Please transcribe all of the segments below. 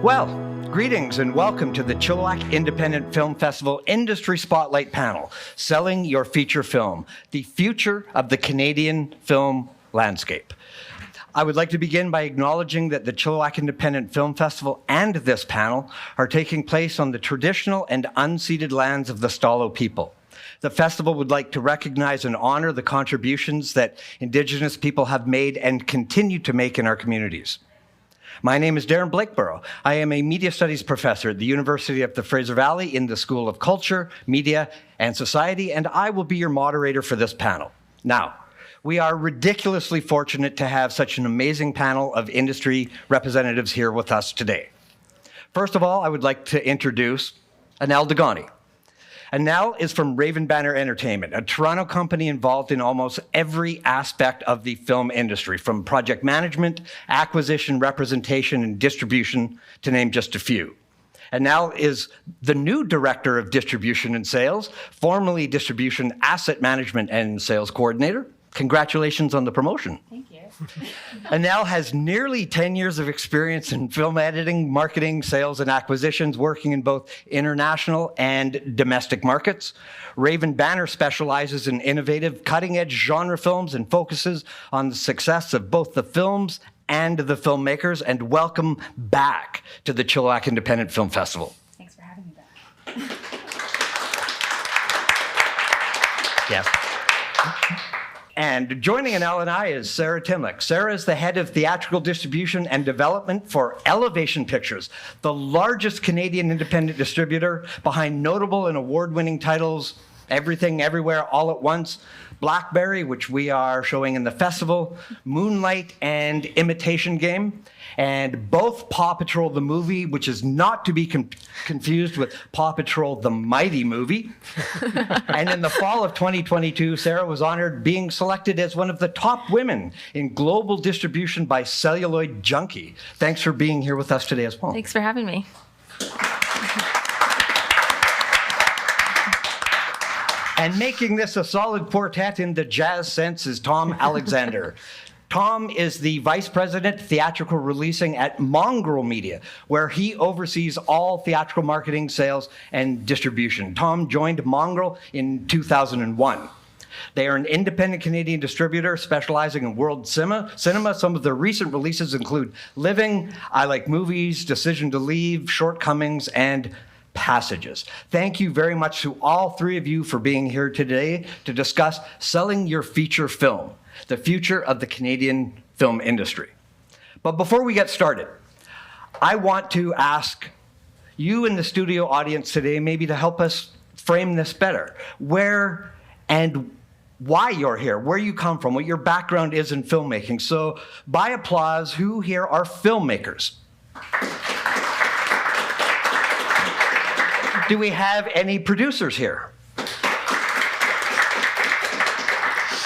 Well, greetings and welcome to the Chilliwack Independent Film Festival Industry Spotlight Panel, Selling Your Feature Film, the future of the Canadian film landscape. I would like to begin by acknowledging that the Chilliwack Independent Film Festival and this panel are taking place on the traditional and unceded lands of the Stalo people. The festival would like to recognize and honor the contributions that Indigenous people have made and continue to make in our communities. My name is Darren Blakeborough. I am a media studies professor at the University of the Fraser Valley in the School of Culture, Media, and Society, and I will be your moderator for this panel. Now, we are ridiculously fortunate to have such an amazing panel of industry representatives here with us today. First of all, I would like to introduce Anelle Deghani. Anelle is from Raven Banner Entertainment, a Toronto company involved in almost every aspect of the film industry, from project management, acquisition, representation, and distribution, to name just a few. Anelle is the new Director of Distribution and Sales, formerly Distribution Asset Management and Sales Coordinator. Congratulations on the promotion. Thank you. Anelle has nearly 10 years of experience in film editing, marketing, sales, and acquisitions, working in both international and domestic markets. Raven Banner specializes in innovative, cutting-edge genre films and focuses on the success of both the films and the filmmakers. And welcome back to the Chilliwack Independent Film Festival. Thanks for having me back. Yes. And joining Anelle and I is Sarah Timlick. Sarah is the head of theatrical distribution and development for Elevation Pictures, the largest Canadian independent distributor behind notable and award-winning titles, Everything, Everywhere, All at Once, Blackberry, which we are showing in the festival, Moonlight, and Imitation Game. And both Paw Patrol the movie, which is not to be confused with Paw Patrol the Mighty movie. And in the fall of 2022, Sarah was honored being selected as one of the top women in global distribution by Celluloid Junkie. Thanks for being here with us today as well. Thanks for having me. And making this a solid quartet in the jazz sense is Tom Alexander. Tom is the Vice President Theatrical Releasing at Mongrel Media, where he oversees all theatrical marketing, sales, and distribution. Tom joined Mongrel in 2001. They are an independent Canadian distributor specializing in world cinema. Some of their recent releases include Living, I Like Movies, Decision to Leave, Shortcomings, and Passages. Thank you very much to all three of you for being here today to discuss selling your feature film, the future of the Canadian film industry. But before we get started, I want to ask you in the studio audience today maybe to help us frame this better. Where and why you're here, where you come from, what your background is in filmmaking. So by applause, who here are filmmakers? Do we have any producers here?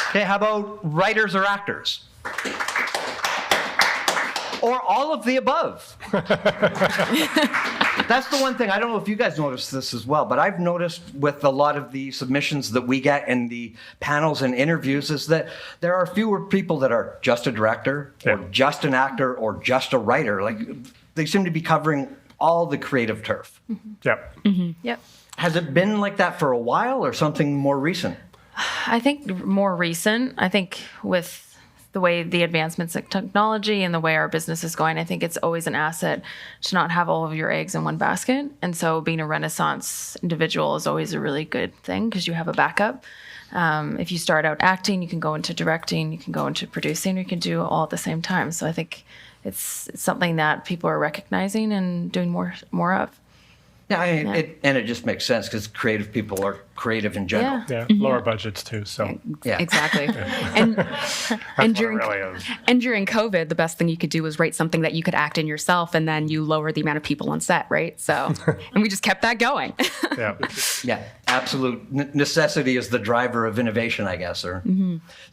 Okay, how about writers or actors? Or all of the above? That's the one thing, I don't know if you guys noticed this as well, but I've noticed with a lot of the submissions that we get in the panels and interviews is that there are fewer people that are just a director, or just an actor, or just a writer. Like, they seem to be covering all the creative turf. Mm-hmm. Yep. Mm-hmm. Yep. Has it been like that for a while or something more recent? I think more recent. I think with the way the advancements in technology and the way our business is going, I think it's always an asset to not have all of your eggs in one basket. And so being a Renaissance individual is always a really good thing because you have a backup. If you start out acting, you can go into directing, you can go into producing, you can do all at the same time. So I think it's something that people are recognizing and doing more of. Yeah, it just makes sense because creative people are creative in general. Yeah, lower budgets too. So Exactly. And during COVID, the best thing you could do was write something that you could act in yourself, and then you lower the amount of people on set, right? So, and we just kept that going. Yeah, absolute necessity is the driver of innovation, I guess. So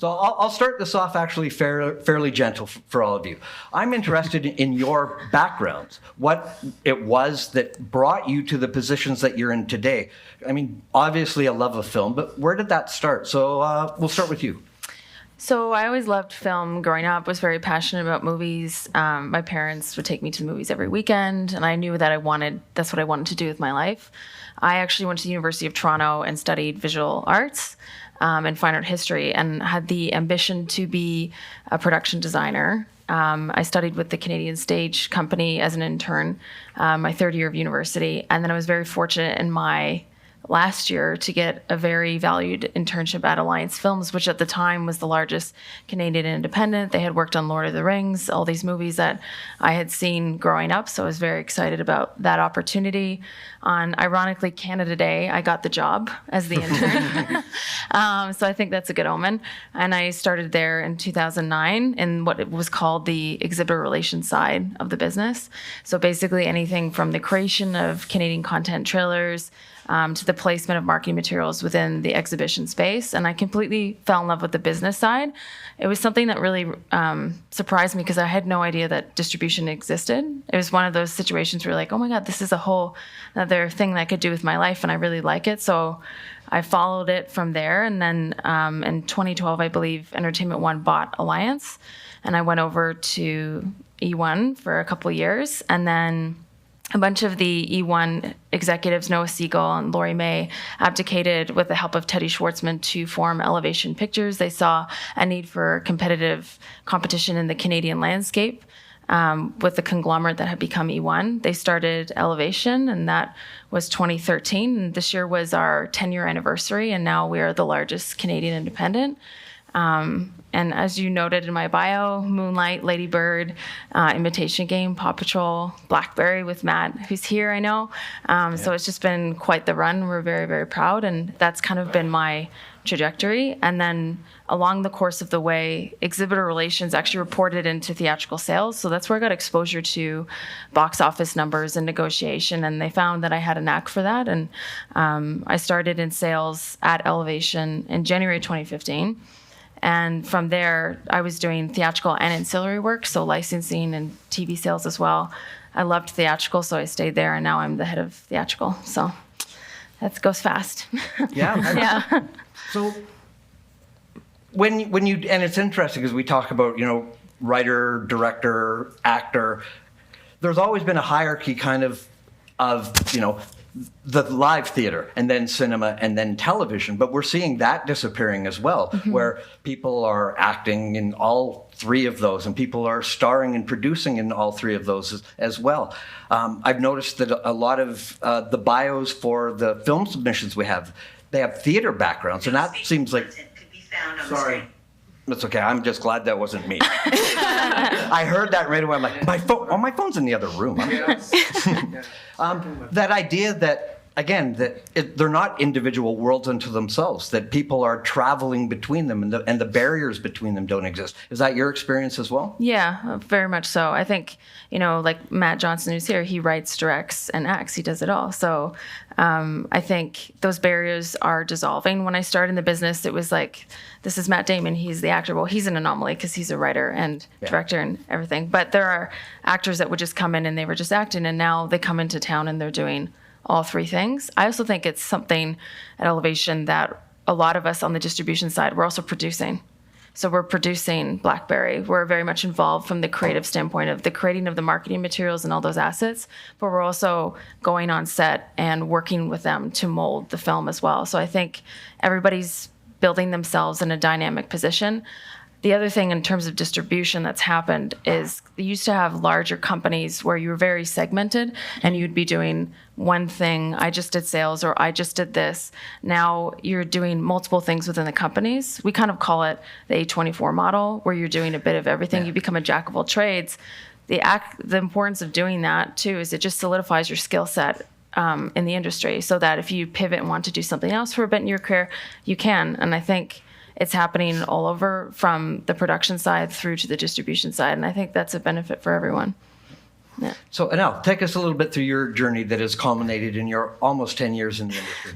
I'll start this off actually fairly gentle for all of you. I'm interested in your backgrounds, what it was that brought you to the positions that you're in today. I mean, obviously a love of film, but where did that start? So we'll start with you. So I always loved film growing up, was very passionate about movies. My parents would take me to the movies every weekend, and I knew that that's what I wanted to do with my life. I actually went to the University of Toronto and studied visual arts and fine art history, and had the ambition to be a production designer. I studied with the Canadian Stage Company as an intern, my third year of university, and then I was very fortunate in my last year to get a very valued internship at Alliance Films, which at the time was the largest Canadian independent. They had worked on Lord of the Rings, all these movies that I had seen growing up. So I was very excited about that opportunity. On, ironically, Canada Day, I got the job as the intern. So I think that's a good omen. And I started there in 2009 in what it was called the exhibitor relations side of the business. So basically anything from the creation of Canadian content trailers to the placement of marketing materials within the exhibition space. And I completely fell in love with the business side. It was something that really surprised me because I had no idea that distribution existed. It was one of those situations where you're like, oh my God, this is a whole other thing that I could do with my life, and I really like it. So I followed it from there. And then in 2012, I believe, Entertainment One bought Alliance, and I went over to E1 for a couple of years. And then a bunch of the E1 executives, Noah Siegel and Laurie May, abdicated with the help of Teddy Schwartzman to form Elevation Pictures. They saw a need for competitive competition in the Canadian landscape with the conglomerate that had become E1. They started Elevation, and that was 2013. And this year was our 10-year anniversary, and now we are the largest Canadian independent. And as you noted in my bio, Moonlight, Lady Bird, Imitation Game, Paw Patrol, Blackberry with Matt, who's here, I know. So it's just been quite the run. We're very, very proud. And that's kind of been my trajectory. And then along the course of the way, exhibitor relations actually reported into theatrical sales. So that's where I got exposure to box office numbers and negotiation. And they found that I had a knack for that. And I started in sales at Elevation in January 2015. And from there, I was doing theatrical and ancillary work, so licensing and TV sales as well. I loved theatrical, so I stayed there, and now I'm the head of theatrical. So that goes fast. Yeah. Yeah. So when you, and it's interesting because we talk about, writer, director, actor, there's always been a hierarchy kind of the live theater and then cinema and then television, but we're seeing that disappearing as well, where people are acting in all three of those and people are starring and producing in all three of those as well. I've noticed that a lot of the bios for the film submissions they have theater backgrounds, and that seems like... Sorry. That's okay. I'm just glad that wasn't me. I heard that right away. I'm like, my phone's in the other room. That idea that, again, they're not individual worlds unto themselves, that people are traveling between them and the barriers between them don't exist. Is that your experience as well? Yeah, very much so. I think, like Matt Johnson, who's here, he writes, directs, and acts. He does it all. So I think those barriers are dissolving. When I started in the business, it was like, this is Matt Damon, he's the actor. Well, he's an anomaly because he's a writer and director and everything. But there are actors that would just come in and they were just acting, and now they come into town and they're doing all three things. I also think it's something at Elevation that a lot of us on the distribution side, we're also producing. So we're producing Blackberry. We're very much involved from the creative standpoint of the creating of the marketing materials and all those assets, but we're also going on set and working with them to mold the film as well. So I think everybody's building themselves in a dynamic position. The other thing in terms of distribution that's happened is you used to have larger companies where you were very segmented and you'd be doing one thing. I just did sales, or I just did this. Now you're doing multiple things within the companies. We kind of call it the A24 model, where you're doing a bit of everything. You become a jack of all trades. The importance of doing that too is it just solidifies your skill set in the industry, so that if you pivot and want to do something else for a bit in your career, you can. And I think it's happening all over, from the production side through to the distribution side. And I think that's a benefit for everyone. Yeah. So, Anelle, take us a little bit through your journey that has culminated in your almost 10 years in the industry.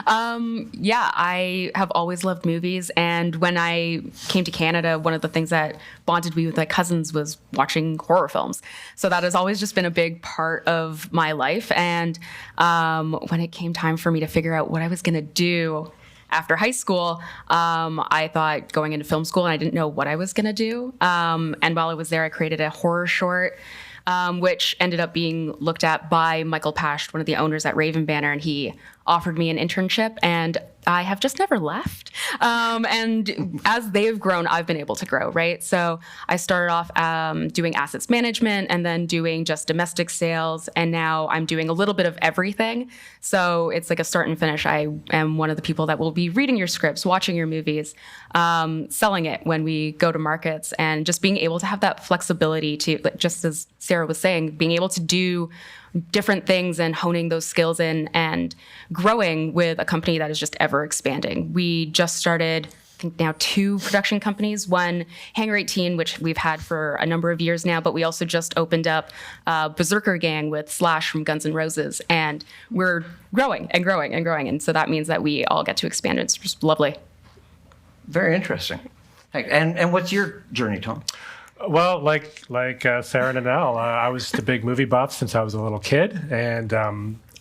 I have always loved movies. And when I came to Canada, one of the things that bonded me with my cousins was watching horror films. So that has always just been a big part of my life. And when it came time for me to figure out what I was going to do after high school, I thought going into film school, and I didn't know what I was going to do. And while I was there, I created a horror short, which ended up being looked at by Michael Pasht, one of the owners at Raven Banner, and he offered me an internship, and I have just never left. And as they've grown, I've been able to grow, right? So I started off doing assets management and then doing just domestic sales, and now I'm doing a little bit of everything. So it's like a start and finish. I am one of the people that will be reading your scripts, watching your movies, selling it when we go to markets, and just being able to have that flexibility to, just as Sarah was saying, being able to do different things and honing those skills in and growing with a company that is just ever expanding. We just started, I think now 2 production companies, one Hangar 18, which we've had for a number of years now, but we also just opened up Berserker Gang with Slash from Guns N' Roses, and we're growing and growing and growing. And so that means that we all get to expand. It's just lovely. Very interesting. And what's your journey, Tom? Well, like Sarah and Anelle, I was the big movie buff since I was a little kid. And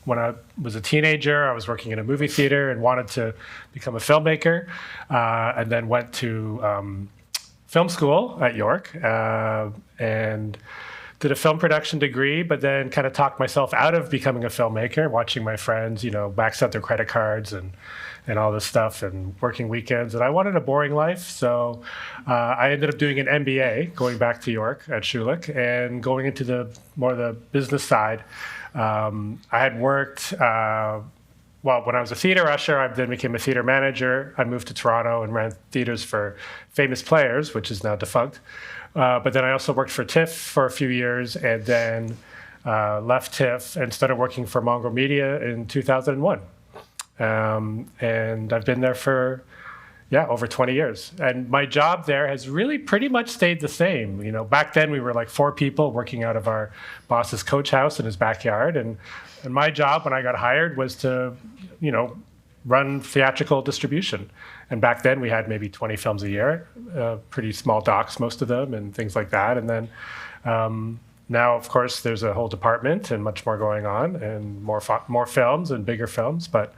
when I was a teenager, I was working in a movie theater and wanted to become a filmmaker, and then went to film school at York and did a film production degree, but then kind of talked myself out of becoming a filmmaker, watching my friends, max out their credit cards and all this stuff, and working weekends. And I wanted a boring life, so I ended up doing an MBA, going back to York at Chilliwack, and going into the business side. I had worked, when I was a theater usher, I then became a theater manager. I moved to Toronto and ran theaters for Famous Players, which is now defunct. But then I also worked for TIFF for a few years, and then left TIFF and started working for Mongrel Media in 2001. And I've been there for, over 20 years. And my job there has really pretty much stayed the same. Back then we were like 4 people working out of our boss's coach house in his backyard. And my job when I got hired was to, run theatrical distribution. And back then we had maybe 20 films a year, pretty small docs, most of them, and things like that. And then now, of course, there's a whole department and much more going on, and more films and bigger films. But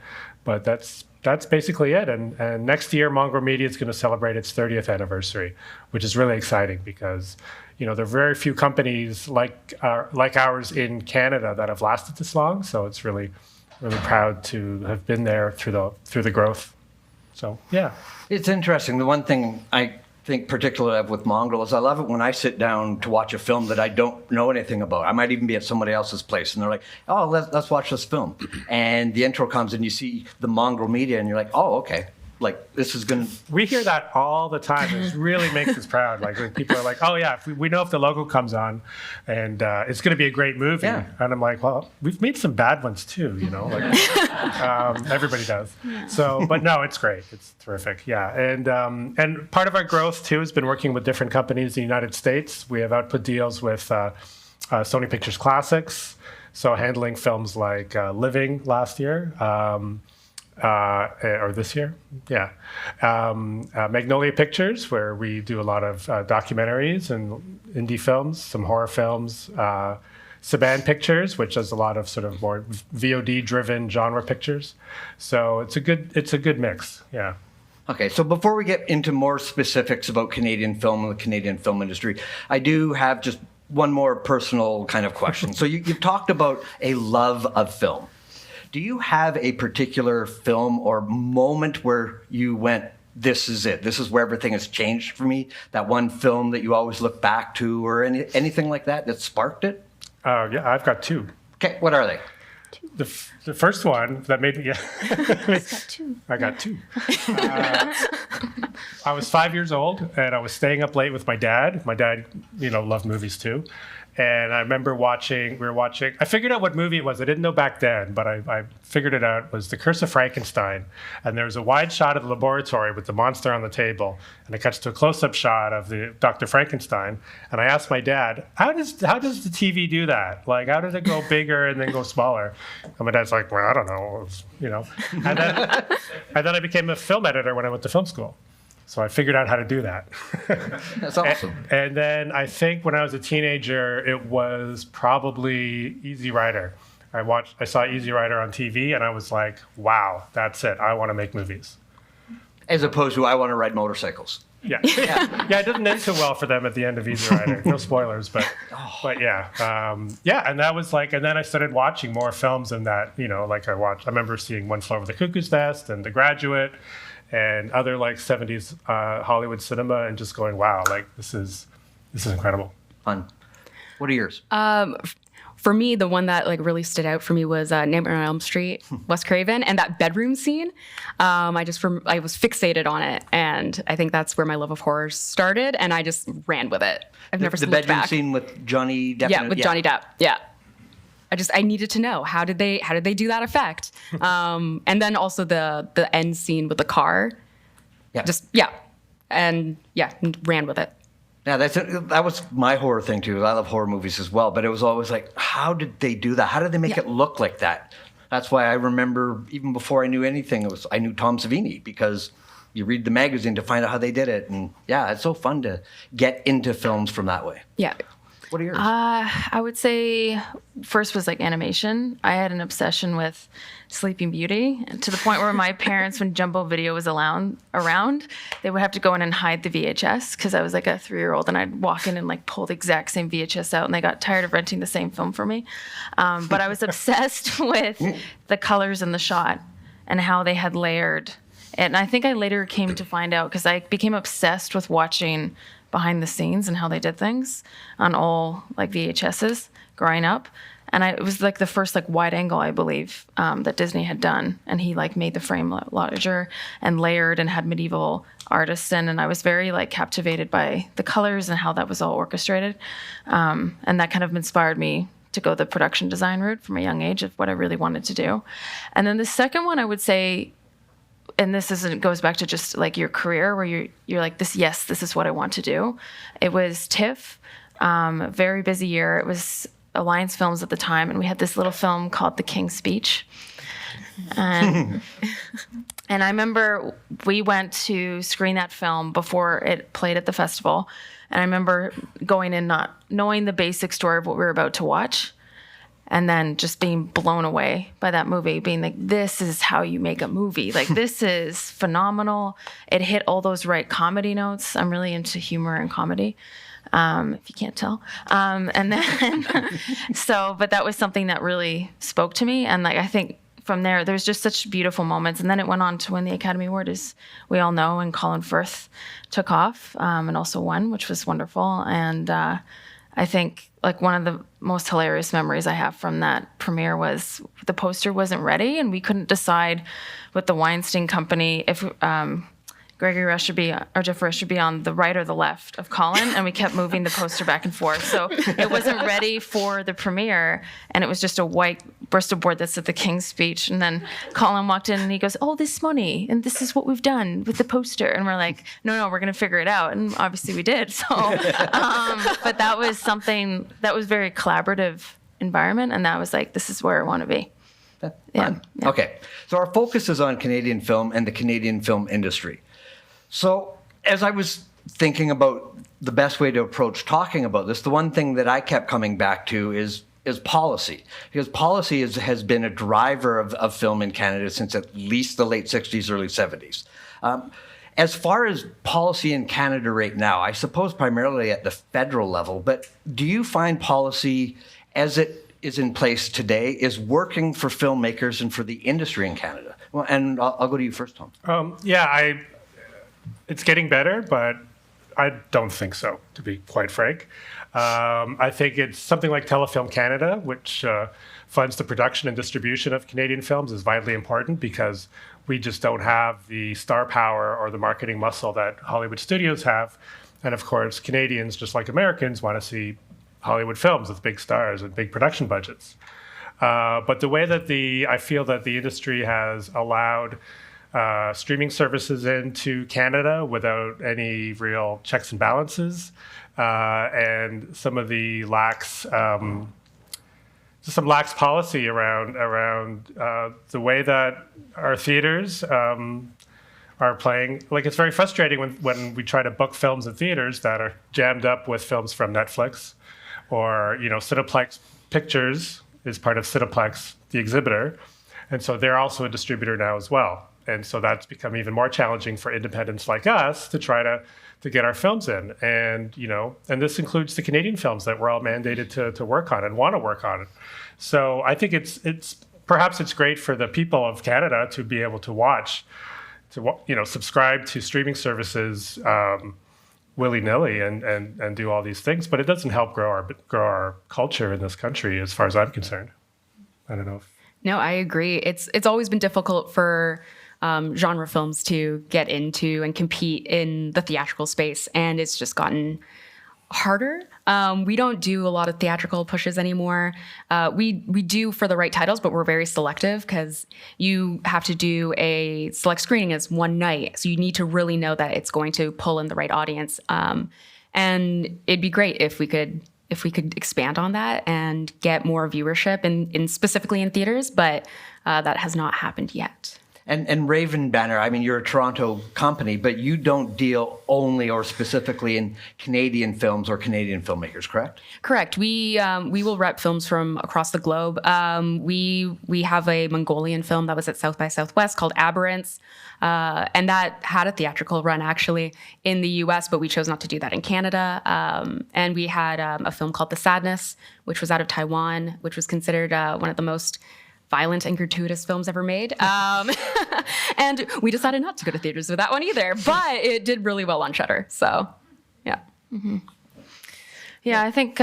that's basically it. And next year, Mongrel Media is going to celebrate its 30th anniversary, which is really exciting because there are very few companies like ours in Canada that have lasted this long. So it's really, really proud to have been there through the growth. So yeah, it's interesting. The one thing I think particularly of with Mongrel is I love it when I sit down to watch a film that I don't know anything about. I might even be at somebody else's place and they're like, oh, let's watch this film. And the intro comes and you see the Mongrel Media and you're like, oh, okay. Like this is going to... We hear that all the time. It really makes us proud. Like when people are like, oh yeah, we know if the logo comes on and it's going to be a great movie. Yeah. And I'm like, well, we've made some bad ones too, everybody does. Yeah. So, but no, it's great. It's terrific. Yeah. And part of our growth too has been working with different companies in the United States. We have output deals with Sony Pictures Classics. So handling films like Living last year. Or this year, Magnolia Pictures, where we do a lot of documentaries and indie films, some horror films. Saban Pictures, which does a lot of sort of more VOD-driven genre pictures. So it's a good mix. Yeah. Okay, so before we get into more specifics about Canadian film and the Canadian film industry, I do have just one more personal kind of question. So you've talked about a love of film. Do you have a particular film or moment where you went, this is it, this is where everything has changed for me? That one film that you always look back to or anything like that sparked it? Yeah, I've got 2. Okay, what are they? The first one that made me... I got 2. I was 5 years old and I was staying up late with my dad. My dad, loved movies too. And I remember we were watching, I figured out what movie it was. I didn't know back then, but I figured it out. It was The Curse of Frankenstein. And there was a wide shot of the laboratory with the monster on the table. And it cuts to a close-up shot of the Dr. Frankenstein. And I asked my dad, how does the TV do that? Like, how does it go bigger and then go smaller? And my dad's like, well, I don't know. And then I became a film editor when I went to film school. So I figured out how to do that. That's awesome. And then I think when I was a teenager, it was probably Easy Rider. I saw Easy Rider on TV and I was like, wow, that's it. I want to make movies. As opposed to I want to ride motorcycles. Yeah. It doesn't end so well for them at the end of Easy Rider. No spoilers, but yeah. And that was like, and then I started watching more films and that, I remember seeing One Flew Over the Cuckoo's Nest and The Graduate and other like 70s Hollywood cinema and just going, wow, like this is incredible. Fun. What are yours? For me, the one that like really stood out for me was Nightmare on Elm Street, Wes Craven, and that bedroom scene. I was fixated on it, and I think that's where my love of horror started, and I just ran with it. I've never the looked bedroom back. scene with Johnny Depp. Yeah, with Johnny Depp. Yeah. I needed to know how did they do that effect, and then also the end scene with the car. Yeah. Ran with it. Yeah, that was my horror thing too. I love horror movies as well, but it was always like, how did they do that? How did they make it look like that? That's why I remember even before I knew anything, I knew Tom Savini because you read the magazine to find out how they did it, and yeah, it's so fun to get into films from that way. Yeah. What are yours? I would say first was like animation. I had an obsession with Sleeping Beauty to the point where my parents, when Jumbo Video was around, they would have to go in and hide the VHS because I was like a 3-year-old and I'd walk in and like pull the exact same VHS out and they got tired of renting the same film for me. But I was obsessed with the colors in the shot and how they had layered. And I think I later came to find out because I became obsessed with watching behind the scenes and how they did things on all like VHSs growing up. And it was like the first like wide angle, I believe, that Disney had done. And he like made the frame larger and layered and had medieval artists in. And I was very like captivated by the colors and how that was all orchestrated. And that kind of inspired me to go the production design route from a young age of what I really wanted to do. And then the second one I would say, and goes back to just like your career where you're like this is what I want to do. It was TIFF, very busy year. It was Alliance Films at the time, and we had this little film called The King's Speech. And I remember we went to screen that film before it played at the festival. And I remember going in not knowing the basic story of what we were about to watch. And then just being blown away by that movie, being like, this is how you make a movie. Like, this is phenomenal. It hit all those right comedy notes. I'm really into humor and comedy, if you can't tell. And then, but that was something that really spoke to me. And like, I think from there's just such beautiful moments. And then it went on to win the Academy Award, as we all know, and Colin Firth took off and also won, which was wonderful. And I think like one of the most hilarious memories I have from that premiere was the poster wasn't ready and we couldn't decide with the Weinstein Company if Gregory Rush should be or Jeff Rush should be on the right or the left of Colin, and we kept moving the poster back and forth. So it wasn't ready for the premiere, and it was just a white Bristol board that said The King's Speech. And then Colin walked in and he goes, "Oh, this money, and this is what we've done with the poster." And we're like, no, we're going to figure it out. And obviously we did. So, but that was something that was very collaborative environment, and that was like, this is where I want to be. Yeah. Okay, so our focus is on Canadian film and the Canadian film industry. So as I was thinking about the best way to approach talking about this, the one thing that I kept coming back to is policy, because policy has been a driver of film in Canada since at least the late 60s, early 70s. As far as policy in Canada right now, I suppose primarily at the federal level, but do you find policy as it is in place today is working for filmmakers and for the industry in Canada? Well, and I'll go to you first, Tom. It's getting better, but I don't think so, to be quite frank. I think it's something like Telefilm Canada, which funds the production and distribution of Canadian films, is vitally important because we just don't have the star power or the marketing muscle that Hollywood studios have. And of course, Canadians, just like Americans, want to see Hollywood films with big stars and big production budgets. But the way that I feel that the industry has allowed streaming services into Canada without any real checks and balances, and some of the lax policy around the way that our theaters are playing. Like, it's very frustrating when we try to book films in theaters that are jammed up with films from Netflix, or Cineplex Pictures is part of Cineplex, the exhibitor, and so they're also a distributor now as well. And so that's become even more challenging for independents like us to try to get our films in. And, and this includes the Canadian films that we're all mandated to work on and want to work on. So I think perhaps it's great for the people of Canada to be able to watch, to subscribe to streaming services willy-nilly and do all these things, but it doesn't help grow our culture in this country, as far as I'm concerned. I don't know if... No, I agree. It's always been difficult for genre films to get into and compete in the theatrical space, and it's just gotten harder. We don't do a lot of theatrical pushes anymore. We do for the right titles, but we're very selective because you have to do a select screening as one night. So you need to really know that it's going to pull in the right audience. And it'd be great if we could expand on that and get more viewership in specifically in theaters, but that has not happened yet. And Raven Banner, I mean, you're a Toronto company, but you don't deal only or specifically in Canadian films or Canadian filmmakers, correct? Correct. We will rep films from across the globe. We have a Mongolian film that was at South by Southwest called Aberrance, and that had a theatrical run actually in the U.S., but we chose not to do that in Canada. And we had a film called The Sadness, which was out of Taiwan, which was considered one of the most violent and gratuitous films ever made. And we decided not to go to theaters with that one either, but it did really well on Shudder. So, yeah. Mm-hmm. Yeah, I think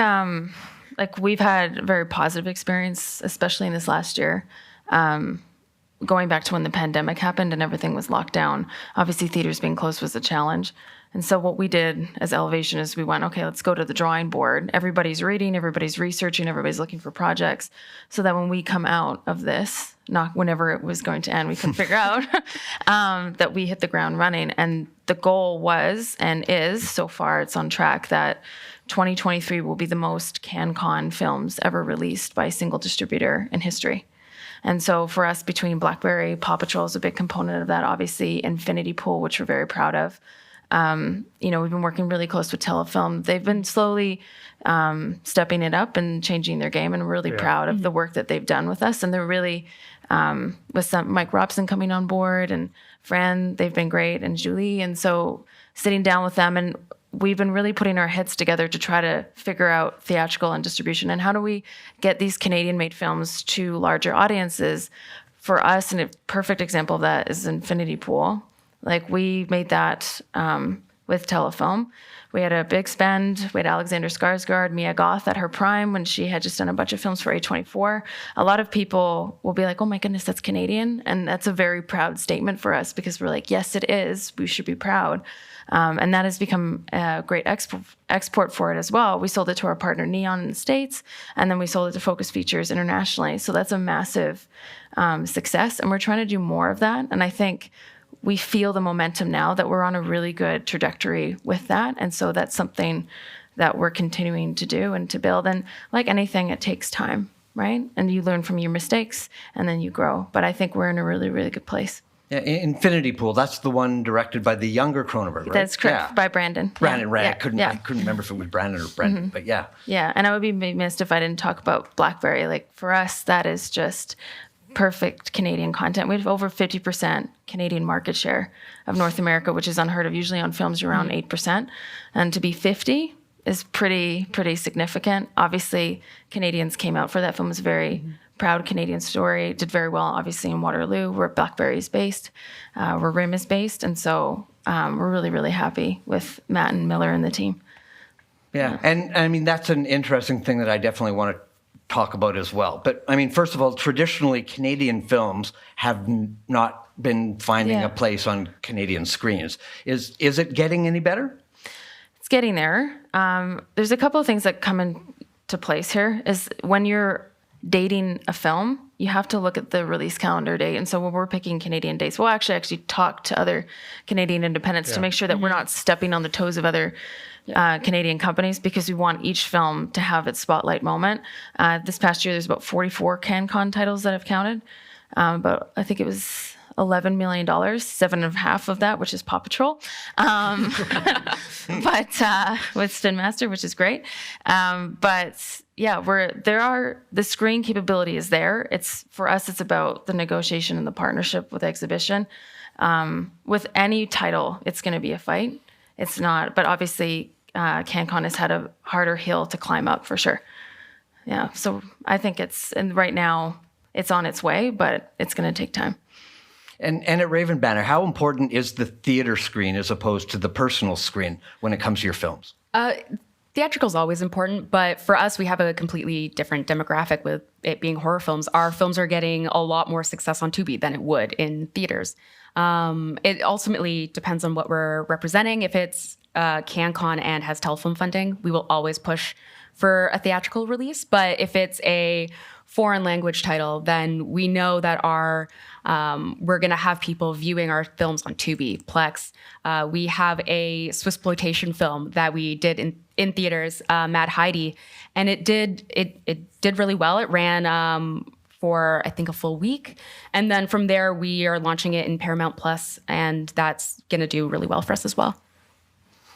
we've had a very positive experience, especially in this last year. Going back to when the pandemic happened and everything was locked down, obviously theaters being closed was a challenge. And so what we did as Elevation is we went, okay, let's go to the drawing board. Everybody's reading, everybody's researching, everybody's looking for projects, so that when we come out of this, not whenever it was going to end, we can figure out that we hit the ground running. And the goal was and is, so far it's on track, that 2023 will be the most CanCon films ever released by a single distributor in history. And so for us, between Blackberry, Paw Patrol is a big component of that, obviously, Infinity Pool, which we're very proud of. We've been working really close with Telefilm. They've been slowly stepping it up and changing their game, and we're really proud of the work that they've done with us. And they're really, with some Mike Robson coming on board and Fran, they've been great, and Julie. And so sitting down with them, and we've been really putting our heads together to try to figure out theatrical and distribution, and how do we get these Canadian-made films to larger audiences. For us, and a perfect example of that is Infinity Pool. Like, we made that with Telefilm. We had a big spend. We had Alexander Skarsgård, Mia Goth at her prime when she had just done a bunch of films for A24. A lot of people will be like, oh my goodness, that's Canadian. And that's a very proud statement for us, because we're like, yes, it is. We should be proud. And that has become a great export for it as well. We sold it to our partner Neon in the States, and then we sold it to Focus Features internationally. So that's a massive success. And we're trying to do more of that. And I think we feel the momentum now that we're on a really good trajectory with that. And so that's something that we're continuing to do and to build. And like anything, it takes time, right? And you learn from your mistakes and then you grow. But I think we're in a really, really good place. Yeah, Infinity Pool, that's the one directed by the younger Cronenberg, right? That's correct, by Brandon. Brandon, right. Yeah. I couldn't remember if it was Brandon or Brendan, but yeah. Yeah, and I would be remiss if I didn't talk about Blackberry. Like, for us, that is just perfect Canadian content. We have over 50% Canadian market share of North America, which is unheard of. Usually on films, around 8%. And to be 50 is pretty significant. Obviously, Canadians came out for that film. It was a very proud Canadian story. It did very well, obviously, in Waterloo, where Blackberry is based, where RIM is based. And so we're really, really happy with Matt and Miller and the team. Yeah, and I mean, that's an interesting thing that I definitely want to talk about as well. But I mean, first of all, traditionally, Canadian films have not been finding a place on Canadian screens. Is it getting any better? It's getting there. There's a couple of things that come into place here. Is when you're dating a film, you have to look at the release calendar date. And so when we're picking Canadian dates, we'll actually talk to other Canadian independents to make sure that we're not stepping on the toes of other Canadian companies, because we want each film to have its spotlight moment. This past year, there's about 44 CanCon titles that I've counted. But I think it was $11 million, 7.5 of that, which is Paw Patrol, but with Spin Master, which is great. But the screen capability is there. It's for us, it's about the negotiation and the partnership with exhibition. With any title, it's going to be a fight. It's not, but obviously CanCon has had a harder hill to climb up for sure. Yeah, so I think and right now it's on its way, but it's going to take time. And at Raven Banner, how important is the theater screen as opposed to the personal screen when it comes to your films? Theatrical is always important, but for us, we have a completely different demographic with it being horror films. Our films are getting a lot more success on Tubi than it would in theaters. It ultimately depends on what we're representing. If it's CanCon and has telefilm funding, we will always push for a theatrical release. But if it's a foreign language title, then we know that we're going to have people viewing our films on Tubi, Plex. We have a Swissploitation film that we did in theaters, Mad Heidi, and it did really well. It ran for I think a full week, and then from there we are launching it in Paramount Plus, and that's going to do really well for us as well.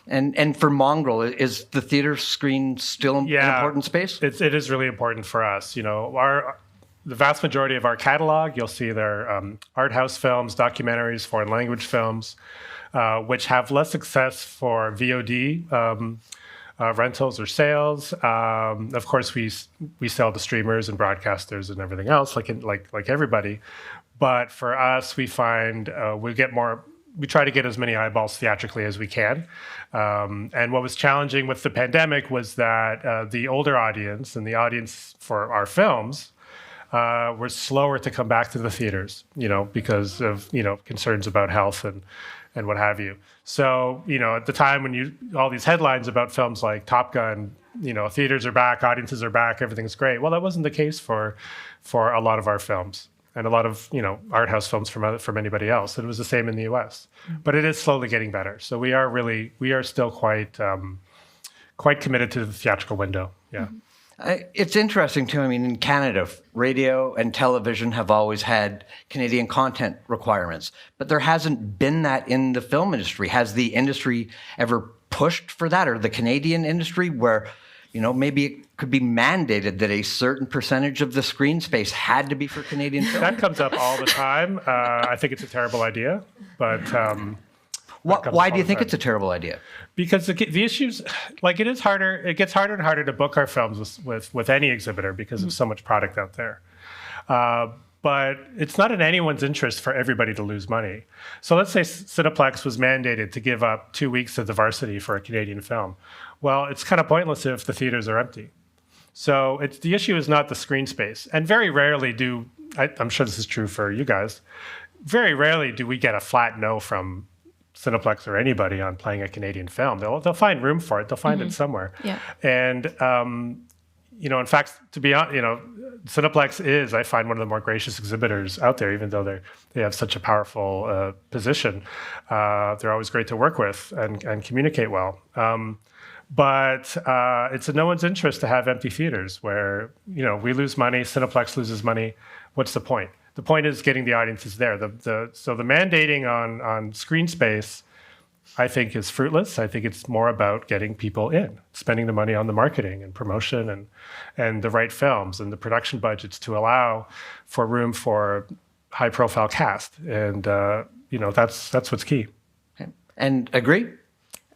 And for Mongrel, is the theater screen still an important space? It is really important for us. You know, the vast majority of our catalog, you'll see there art house films, documentaries, foreign language films, which have less success for VOD rentals or sales. Of course, we sell to streamers and broadcasters and everything else, like everybody. But for us, we find we try to get as many eyeballs theatrically as we can. And what was challenging with the pandemic was that the older audience and the audience for our films were slower to come back to the theaters, because of, concerns about health and what have you. So, at the time when all these headlines about films like Top Gun, theaters are back, audiences are back, everything's great. Well, that wasn't the case for a lot of our films. And a lot of art house films from anybody else. It was the same in the U.S., but it is slowly getting better. So we are still quite committed to the theatrical window. Yeah, it's interesting too. I mean, in Canada, radio and television have always had Canadian content requirements, but there hasn't been that in the film industry. Has the industry ever pushed for that, or the Canadian industry, where maybe it could be mandated that a certain percentage of the screen space had to be for Canadian film? That comes up all the time. I think it's a terrible idea, but why do you think it's a terrible idea? Because the issues, it is harder. It gets harder and harder to book our films with any exhibitor because of so much product out there. But it's not in anyone's interest for everybody to lose money. So let's say Cineplex was mandated to give up 2 weeks of the varsity for a Canadian film. Well, it's kind of pointless if the theaters are empty. So the issue is not the screen space. And very rarely I'm sure this is true for you guys, very rarely do we get a flat no from Cineplex or anybody on playing a Canadian film. They'll find room for it. They'll find it somewhere. Yeah. And, in fact, to be honest, Cineplex is, I find, one of the more gracious exhibitors out there, even though they have such a powerful position. They're always great to work with and communicate well. But it's in no one's interest to have empty theaters where, we lose money, Cineplex loses money. What's the point? The point is getting the audiences there. So the mandating on screen space, I think, is fruitless. I think it's more about getting people in, spending the money on the marketing and promotion and the right films and the production budgets to allow for room for high-profile cast. And, that's what's key. And agree?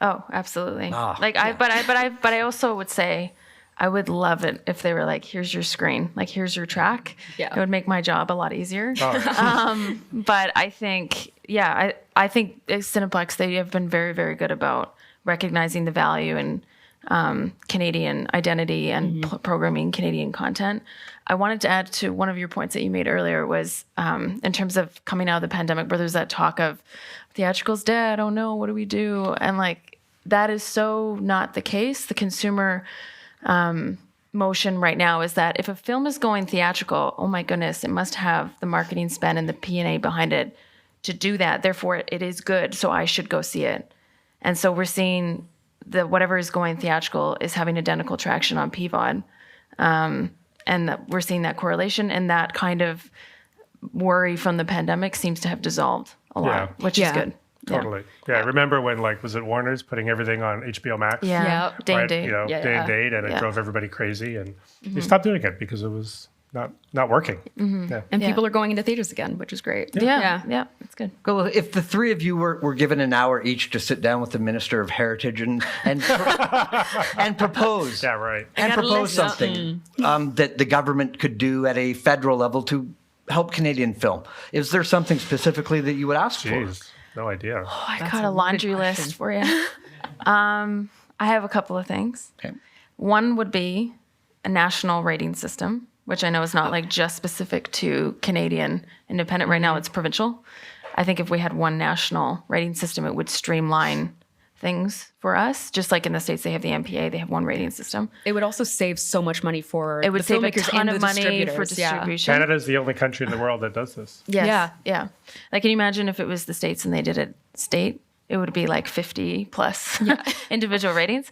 Oh, absolutely. But I also would say I would love it if they were like, here's your screen, here's your track. Yeah. It would make my job a lot easier. But I think, I think Cineplex, they have been very, very good about recognizing the value in Canadian identity and programming Canadian content. I wanted to add to one of your points that you made earlier was in terms of coming out of the pandemic, where there's that talk of theatrical's dead. Oh no, what do we do? And that is so not the case. The consumer motion right now is that if a film is going theatrical, oh my goodness, it must have the marketing spend and the P&A behind it to do that. Therefore, it is good, so I should go see it. And so we're seeing whatever is going theatrical is having identical traction on PVOD. And we're seeing that correlation, and that kind of worry from the pandemic seems to have dissolved a lot, which is good. Totally. Yeah. I remember when, like, was it Warner's putting everything on HBO Max? Yeah. Yep. Day and Right? date. You know, Yeah, day yeah. and date, and it Yeah. drove everybody crazy, and they stopped doing it because it was not working. Yeah. And Yeah. people are going into theaters again, which is great. Yeah. It's good. Well, if the three of you were given an hour each to sit down with the Minister of Heritage and propose, Yeah, right. and got a propose list. something that the government could do at a federal level to help Canadian film, is there something specifically that you would ask for? Jeez, no idea. I That's got a a laundry good question. list for you. I have a couple of things. Okay. One would be a national rating system, which I know is not like just specific to Canadian independent. Right now it's provincial. I think if we had one national rating system, it would streamline things for us. Just like in the States, they have the MPA, they have one rating system. It would also save so much money for It would the save a filmmakers ton and of the money for distributors. Yeah. distribution. Canada is the only country in the world that does this. Yes. Yeah. Yeah. Like, can you imagine if it was the States and they did it state? It would be like 50 plus individual ratings.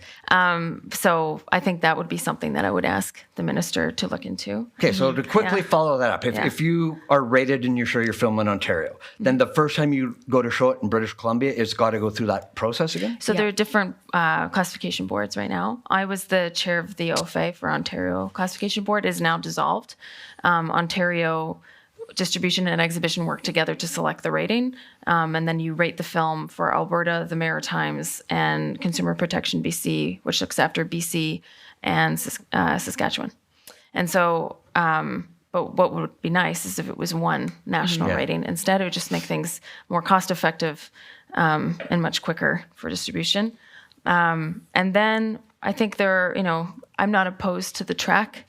So I think that would be something that I would ask the minister to look into. Okay, so to quickly Yeah. follow that up, Yeah. if you are rated and you show your film in Ontario, then the first time you go to show it in British Columbia, it's got to go through that process again? So Yeah. there are different classification boards right now. I was the chair of the OFA for Ontario Classification Board. It is now dissolved. Ontario distribution and exhibition work together to select the rating. And then you rate the film for Alberta, the Maritimes, and Consumer Protection BC, which looks after BC and Saskatchewan. And so, but what would be nice is if it was one national Yeah. rating. Instead, it would just make things more cost effective and much quicker for distribution. And then I think I'm not opposed to the track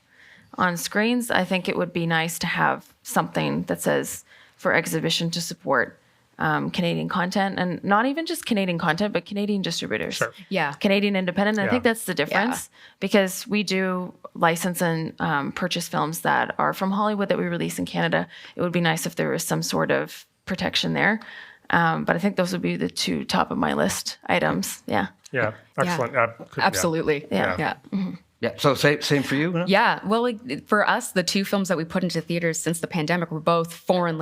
on screens. I think it would be nice to have something that says for exhibition to support Canadian content, and not even just Canadian content, but Canadian distributors. Sure. Yeah. Canadian independent. I Yeah. think that's the difference because we do license and purchase films that are from Hollywood that we release in Canada. It would be nice if there was some sort of protection there. But I think those would be the two top of my list items. Yeah. Yeah, excellent. Yeah. Absolutely. Yeah. Yeah. Yeah, so same for you? No? Yeah. Well, like, for us, the two films that we put into theaters since the pandemic were both foreign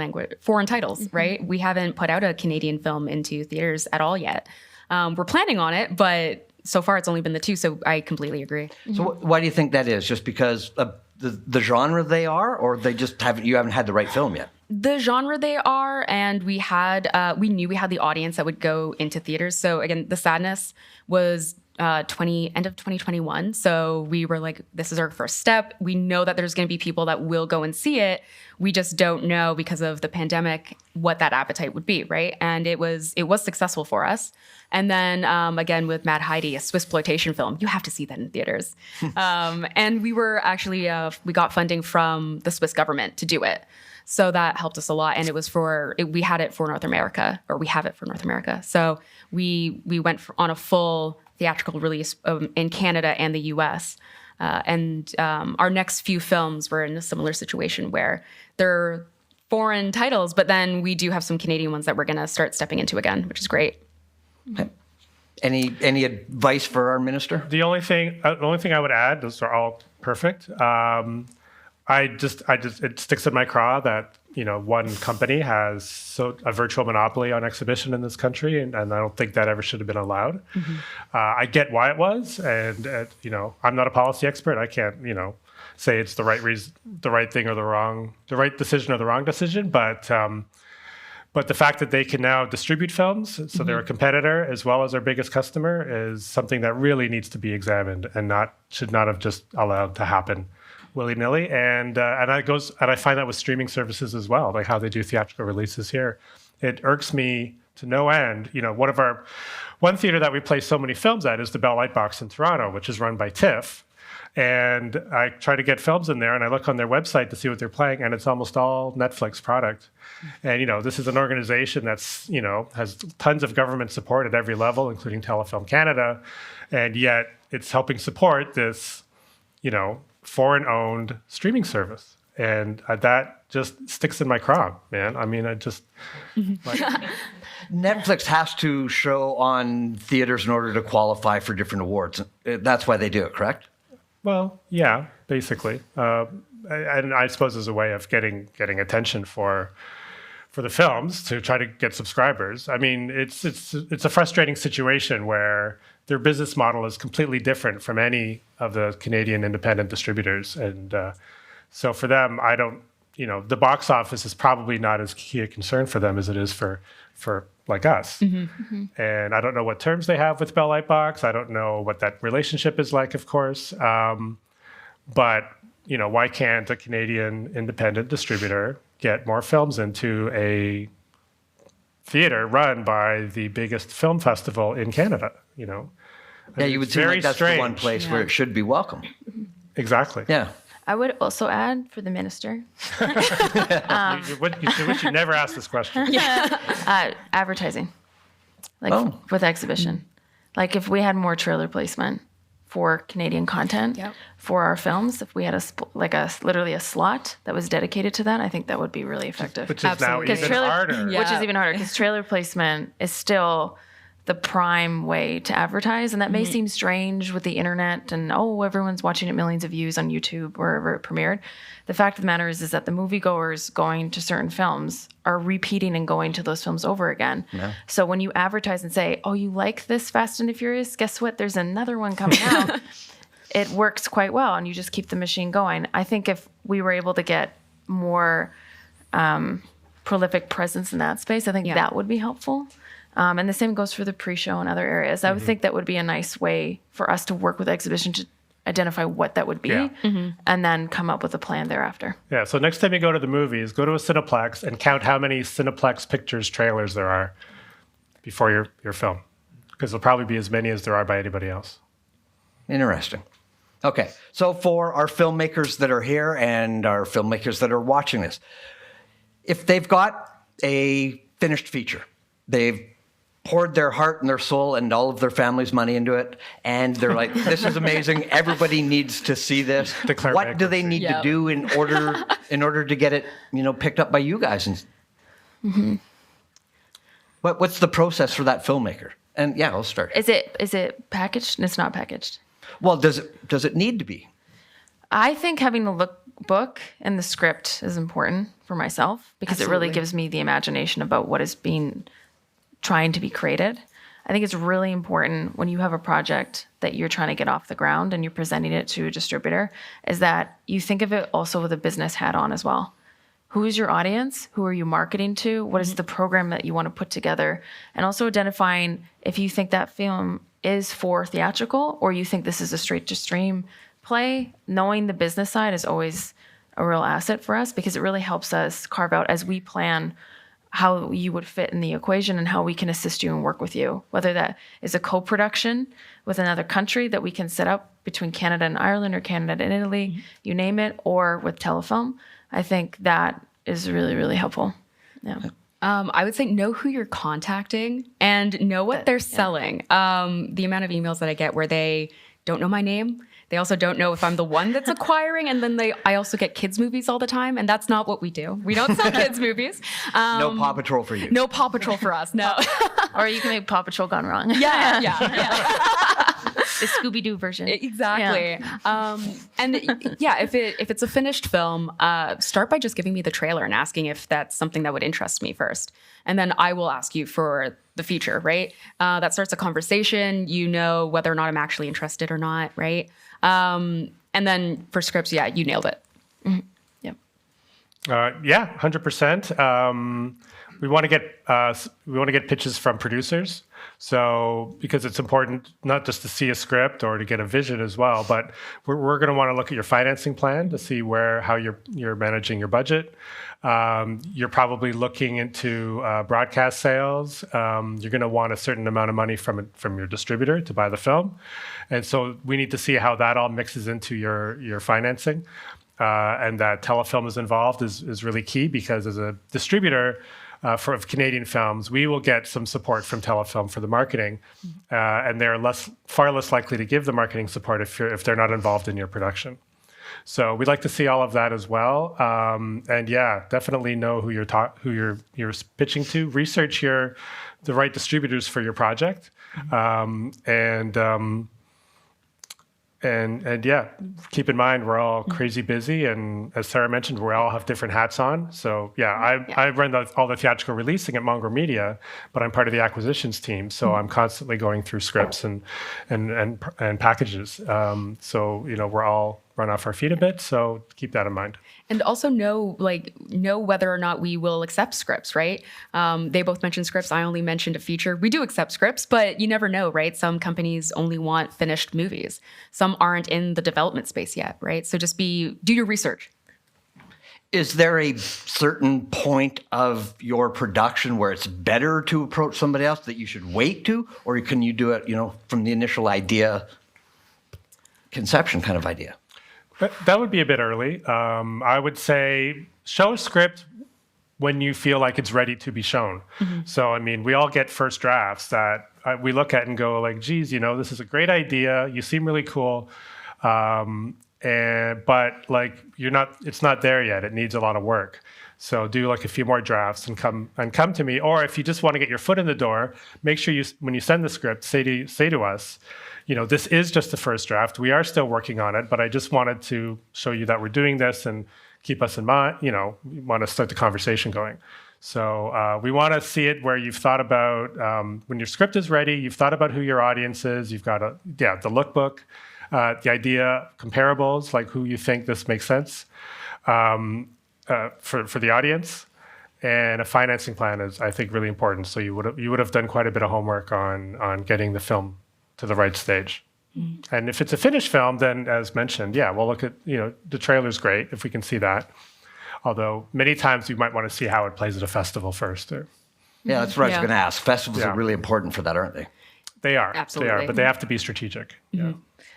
titles, right? We haven't put out a Canadian film into theaters at all yet. We're planning on it, but so far it's only been the two. So I completely agree. So why do you think that is? Just because of the genre they are, or they just you haven't had the right film yet? The genre they are, and we knew we had the audience that would go into theaters. So again, The Sadness was end of 2021. So we were like, this is our first step. We know that there's going to be people that will go and see it. We just don't know because of the pandemic what that appetite would be, right? And it was successful for us. And then again with Mad Heidi, a Swissploitation film, you have to see that in theaters. And we were actually we got funding from the Swiss government to do it. So that helped us a lot. And it was we had it for North America, or we have it for North America. So we went on a full theatrical release in Canada and the US. And our next few films were in a similar situation where they're foreign titles, but then we do have some Canadian ones that we're going to start stepping into again, which is great. Okay. Any advice for our minister? The only thing I would add, those are all perfect. It sticks in my craw that one company has a virtual monopoly on exhibition in this country, and I don't think that ever should have been allowed. Mm-hmm. I get why it was, and I'm not a policy expert. I can't say it's the right reason, the right thing, or the right decision or the wrong decision, but the fact that they can now distribute films, so they're a competitor as well as our biggest customer, is something that really needs to be examined and should not have just allowed to happen willy-nilly. And I find that with streaming services as well, like how they do theatrical releases here. It irks me to no end. One theater that we play so many films at is the Bell Lightbox in Toronto, which is run by TIFF. And I try to get films in there, and I look on their website to see what they're playing, and it's almost all Netflix product. And this is an organization that's has tons of government support at every level, including Telefilm Canada, and yet it's helping support this foreign-owned streaming service, and that just sticks in my craw, man. I mean, Netflix has to show on theaters in order to qualify for different awards. That's why they do it, correct? Well, yeah, basically, and I suppose as a way of getting attention for for the films to try to get subscribers. I mean, it's a frustrating situation where their business model is completely different from any of the Canadian independent distributors. And so for them, the box office is probably not as key a concern for them as it is for like us. And I don't know what terms they have with Bell Lightbox. I don't know what that relationship is like, of course. But why can't a Canadian independent distributor get more films into a theater run by the biggest film festival in Canada? Yeah, you would seem like that's the one place where it should be welcome. Exactly. Yeah. I would also add for the minister. You should never ask this question. Advertising, with exhibition. Like if we had more trailer placement for Canadian content for our films, if we had literally a slot that was dedicated to that, I think that would be really effective. Which is now even harder. Which is even harder because trailer placement is still the prime way to advertise. And that may seem strange with the internet and, everyone's watching it millions of views on YouTube, wherever it premiered. The fact of the matter is that the moviegoers going to certain films are repeating and going to those films over again. Yeah. So when you advertise and say, you like this Fast and the Furious? Guess what? There's another one coming out. It works quite well, and you just keep the machine going. I think if we were able to get more prolific presence in that space, I think that would be helpful. And the same goes for the pre-show and other areas. I would think that would be a nice way for us to work with exhibition to identify what that would be and then come up with a plan thereafter. Yeah, so next time you go to the movies, go to a Cineplex and count how many Cineplex Pictures trailers there are before your film, because there'll probably be as many as there are by anybody else. Interesting. Okay, so for our filmmakers that are here and our filmmakers that are watching this, if they've got a finished feature, they've poured their heart and their soul and all of their family's money into it, and they're like, this is amazing, everybody needs to see this. What do they need to do in order to get it, picked up by you guys? And what's the process for that filmmaker? And I'll start. Is it packaged? It's not packaged. Well, does it need to be? I think having the lookbook and the script is important for myself because it really gives me the imagination about what is trying to be created. I think it's really important when you have a project that you're trying to get off the ground and you're presenting it to a distributor, is that you think of it also with a business hat on as well. Who is your audience? Who are you marketing to? What is the program that you want to put together? And also identifying if you think that film is for theatrical or you think this is a straight to stream play. Knowing the business side is always a real asset for us because it really helps us carve out as we plan how you would fit in the equation and how we can assist you and work with you, whether that is a co-production with another country that we can set up between Canada and Ireland or Canada and Italy, you name it, or with Telefilm. I think that is really, really helpful. Yeah. I would say know who you're contacting and know what they're selling. The amount of emails that I get where they don't know my name. They also don't know if I'm the one that's acquiring, and then I also get kids movies all the time, and that's not what we do. We don't sell kids movies. No Paw Patrol for you. No Paw Patrol for us. No. Or you can make Paw Patrol gone wrong. Yeah. The Scooby-Doo version. Exactly. Yeah. If it's a finished film, start by just giving me the trailer and asking if that's something that would interest me first. And then I will ask you for the feature, right? That starts a conversation. You know whether or not I'm actually interested or not, right? And then for scripts, you nailed it. Mm-hmm. Yep. 100%. We want to get pitches from producers. So because it's important not just to see a script or to get a vision as well, but we're going to want to look at your financing plan to see how you're managing your budget. You're probably looking into broadcast sales. You're going to want a certain amount of money from your distributor to buy the film, and so we need to see how that all mixes into your financing. And that Telefilm is involved is really key because as a distributor for Canadian films, we will get some support from Telefilm for the marketing, and they're far less likely to give the marketing support if they're not involved in your production. So we'd like to see all of that as well, and definitely know who you're pitching to. Research the right distributors for your project, and And yeah, keep in mind we're all crazy busy, and as Sarah mentioned, we all have different hats on. So yeah, I run all the theatrical releasing at Mongrel Media, but I'm part of the acquisitions team, so I'm constantly going through scripts and packages. So we're all run off our feet a bit, so keep that in mind. And also know whether or not we will accept scripts, right? They both mentioned scripts. I only mentioned a feature. We do accept scripts, but you never know, right? Some companies only want finished movies. Some aren't in the development space yet, right? So just do your research. Is there a certain point of your production where it's better to approach somebody else that you should wait to, or can you do it, from the initial idea, conception kind of idea? That would be a bit early. I would say show a script when you feel like it's ready to be shown. Mm-hmm. So, I mean, we all get first drafts that we look at and go like, geez, this is a great idea. You seem really cool. But like, it's not there yet. It needs a lot of work. So do like a few more drafts and come to me. Or if you just want to get your foot in the door, make sure when you send the script, say to us, this is just the first draft. We are still working on it, but I just wanted to show you that we're doing this and keep us in mind. We want to start the conversation going. So we want to see it where you've thought about, when your script is ready, you've thought about who your audience is, you've got the lookbook, the idea, comparables, like who you think this makes sense for the audience. And a financing plan is, I think, really important. So you would have done quite a bit of homework on getting the film to the right stage. Mm-hmm. And if it's a finished film, then as mentioned, we'll look at, the trailer's great if we can see that. Although many times you might want to see how it plays at a festival first. Yeah, that's what I was going to ask. Festivals are really important for that, aren't they? They are. Absolutely. They are, but they have to be strategic. Mm-hmm. Yeah.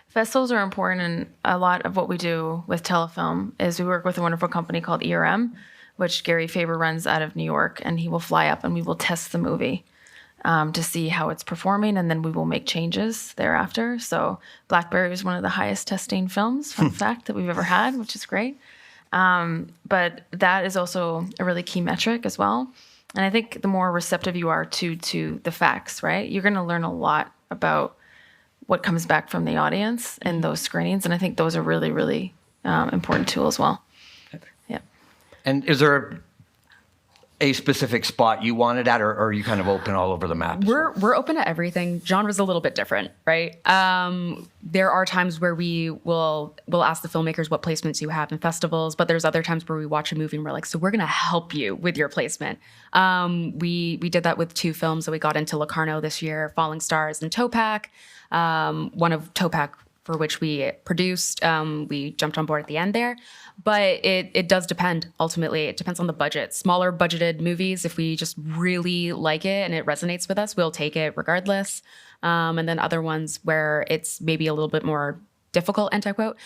Festivals are important, and a lot of what we do with telefilm is we work with a wonderful company called ERM, which Gary Faber runs out of New York, and he will fly up and we will test the movie to see how it's performing, and then we will make changes thereafter. So Blackberry is one of the highest testing films, fun fact, that we've ever had, which is great. But that is also a really key metric as well. And I think the more receptive you are to the facts, right, you're going to learn a lot about what comes back from the audience in those screenings. And I think those are really, really important tool as well. Yeah. And is there a specific spot you want it at, or are you kind of open all over the map? We're open to everything. Genre's a little bit different, right? There are times where we'll ask the filmmakers what placements you have in festivals, but there's other times where we watch a movie and we're like, so we're going to help you with your placement. We did that with 2 films that we got into Locarno this year, Falling Stars and Topak. One of Topak, for which we produced, we jumped on board at the end there. But it does depend, ultimately. It depends on the budget. Smaller budgeted movies, if we just really like it and it resonates with us, we'll take it regardless. And then other ones where it's maybe a little bit more difficult, end quote,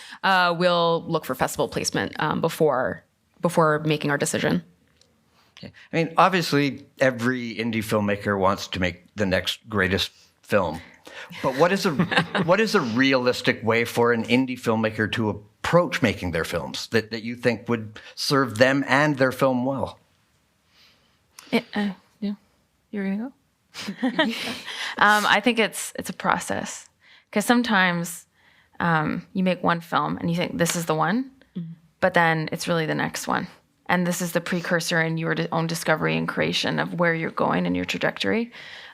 we'll look for festival placement before making our decision. Okay. I mean, obviously, every indie filmmaker wants to make the next greatest film. But what is a realistic way for an indie filmmaker to approach making their films that you think would serve them and their film well? Yeah, you're gonna go. I think it's a process, because sometimes you make one film and you think this is the one, but then it's really the next one, and this is the precursor in your own discovery and creation of where you're going in your trajectory.